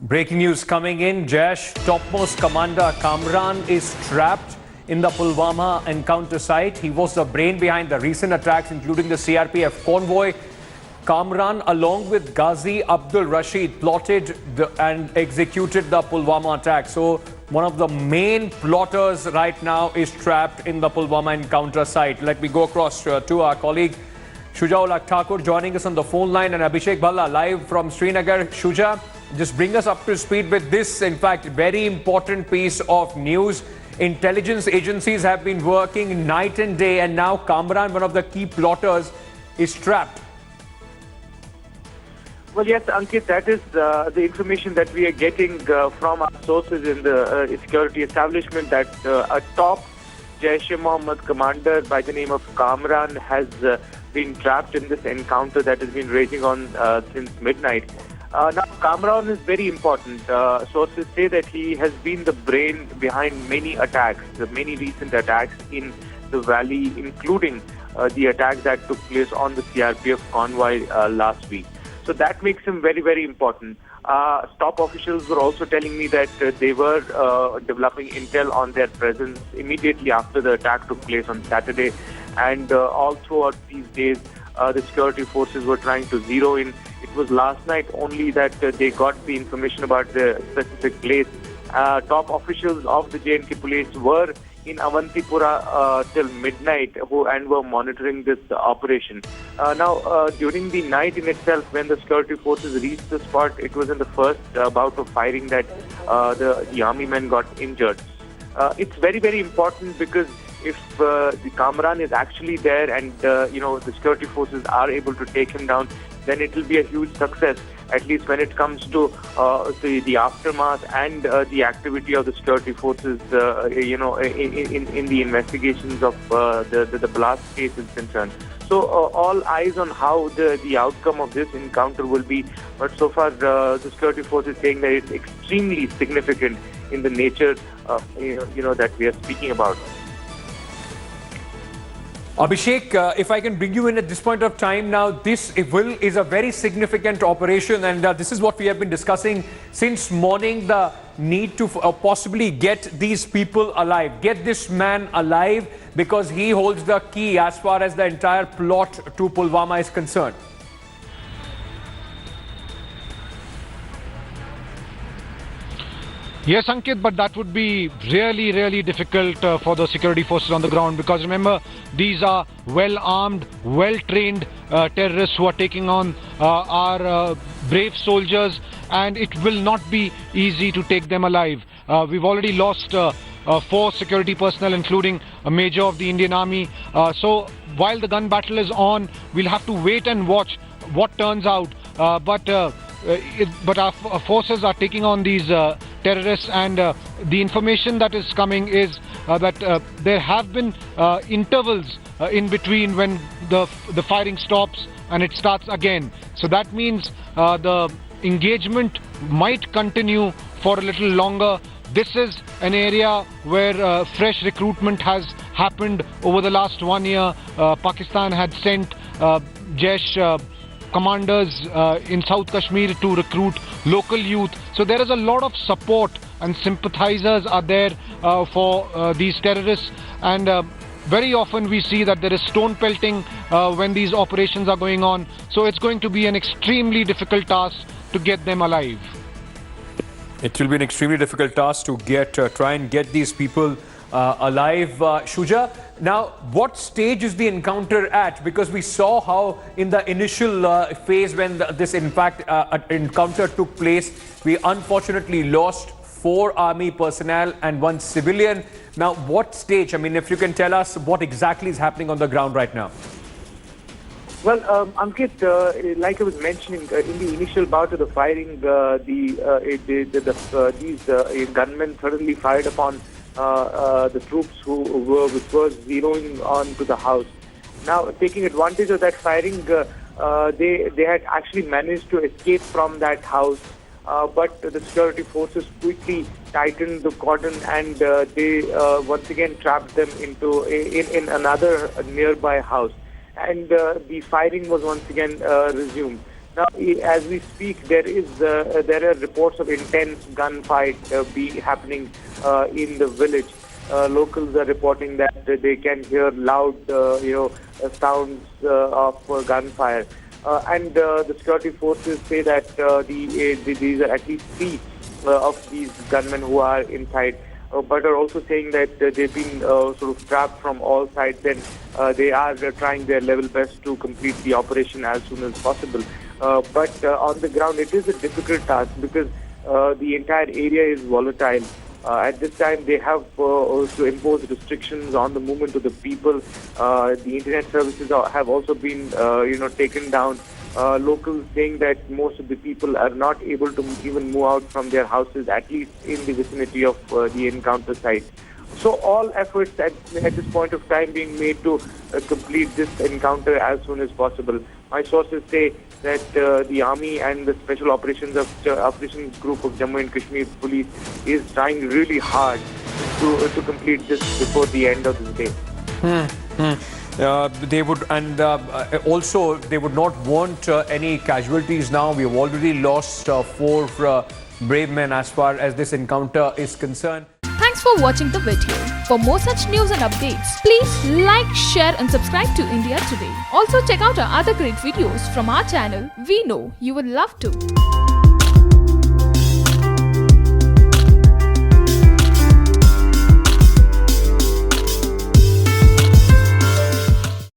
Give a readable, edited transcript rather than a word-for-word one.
Breaking news coming in. Jaish topmost commander Kamran is trapped in the Pulwama encounter site. He was the brain behind the recent attacks, including the CRPF convoy. Kamran, along with Ghazi, Abdul Rasheed, plotted and executed the Pulwama attack. So one of the main plotters right now is trapped in the Pulwama encounter site. Let me go across to our colleague Shuja Thakur joining us on the phone line, and Abhishek Bhalla live from Srinagar. Shuja, just bring us up to speed with this, in fact, very important piece of news. Intelligence agencies have been working night and day, and now Kamran, one of the key plotters, is trapped. Well, yes, Ankit, that is the information that we are getting from our sources in the security establishment, that a top Jaish-e-Mohammed commander by the name of Kamran has been trapped in this encounter that has been raging on since midnight. Now, Kamran is very important. Sources say that he has been the brain behind many attacks, many recent attacks in the valley, including the attack that took place on the CRPF convoy last week. So that makes him very, very important. Top officials were also telling me that they were developing intel on their presence immediately after the attack took place on Saturday. And all throughout these days, the security forces were trying to zero in. It was last night only that they got the information about the specific place. Top officials of the J&K police were in Avantipura till midnight and were monitoring this operation. Now, during the night in itself, when the security forces reached the spot, it was in the first bout of firing that the army men got injured. It's very, very important, because if the Kamran is actually there and the security forces are able to take him down, then it will be a huge success, at least when it comes to the aftermath and the activity of the security forces, in the investigations of the blast case is concerned. So all eyes on how the outcome of this encounter will be. But so far, the security force is saying that it's extremely significant in the nature, that we are speaking about. Abhishek, if I can bring you in at this point of time now, this is a very significant operation, and this is what we have been discussing since morning, the need to possibly get these people alive, get this man alive, because he holds the key as far as the entire plot to Pulwama is concerned. Yes, Ankit, but that would be really, really difficult for the security forces on the ground, because remember, these are well-armed, well-trained terrorists who are taking on our brave soldiers, and it will not be easy to take them alive. We've already lost 4 security personnel, including a major of the Indian Army. So while the gun battle is on, we'll have to wait and watch what turns out. But our forces are taking on these terrorists, and the information that is coming is that there have been intervals in between when the firing stops and it starts again. So that means the engagement might continue for a little longer. This is an area where fresh recruitment has happened over the last 1 year. Pakistan had sent Jaish commanders in South Kashmir to recruit local youth. So there is a lot of support, and sympathizers are there for these terrorists. And very often we see that there is stone pelting when these operations are going on. So it's going to be an extremely difficult task to get them alive. It will be an extremely difficult task to try and get these people alive. Shuja, now what stage is the encounter at? Because we saw how in the initial phase when this encounter took place, we unfortunately lost 4 army personnel and 1 civilian. Now what stage? I mean, if you can tell us what exactly is happening on the ground right now. Well, Ankit, like I was mentioning, in the initial bout of the firing, these gunmen suddenly fired upon the troops which was zeroing on to the house. Now, taking advantage of that firing, they had actually managed to escape from that house, but the security forces quickly tightened the cordon, and they once again trapped them in another nearby house. And the firing was once again resumed. Now, as we speak, there are reports of intense gunfight happening in the village. Locals are reporting that they can hear loud, sounds of gunfire. And the security forces say that these are at least three of these gunmen who are inside, but are also saying that they've been sort of trapped from all sides, and they are trying their level best to complete the operation as soon as possible. But on the ground, it is a difficult task because the entire area is volatile. At this time, they have to impose restrictions on the movement of the people. The internet services have also been, taken down. Locals saying that most of the people are not able to even move out from their houses, at least in the vicinity of the encounter site. So all efforts at this point of time being made to complete this encounter as soon as possible. My sources say that the army and the special operations group of Jammu and Kashmir police is trying really hard to complete this before the end of the day. They would, and also they would not want any casualties now. We have already lost 4 brave men as far as this encounter is concerned. Thanks for watching the video. For more such news and updates, please like, share and subscribe to India Today. Also check out our other great videos from our channel. We know you will love to.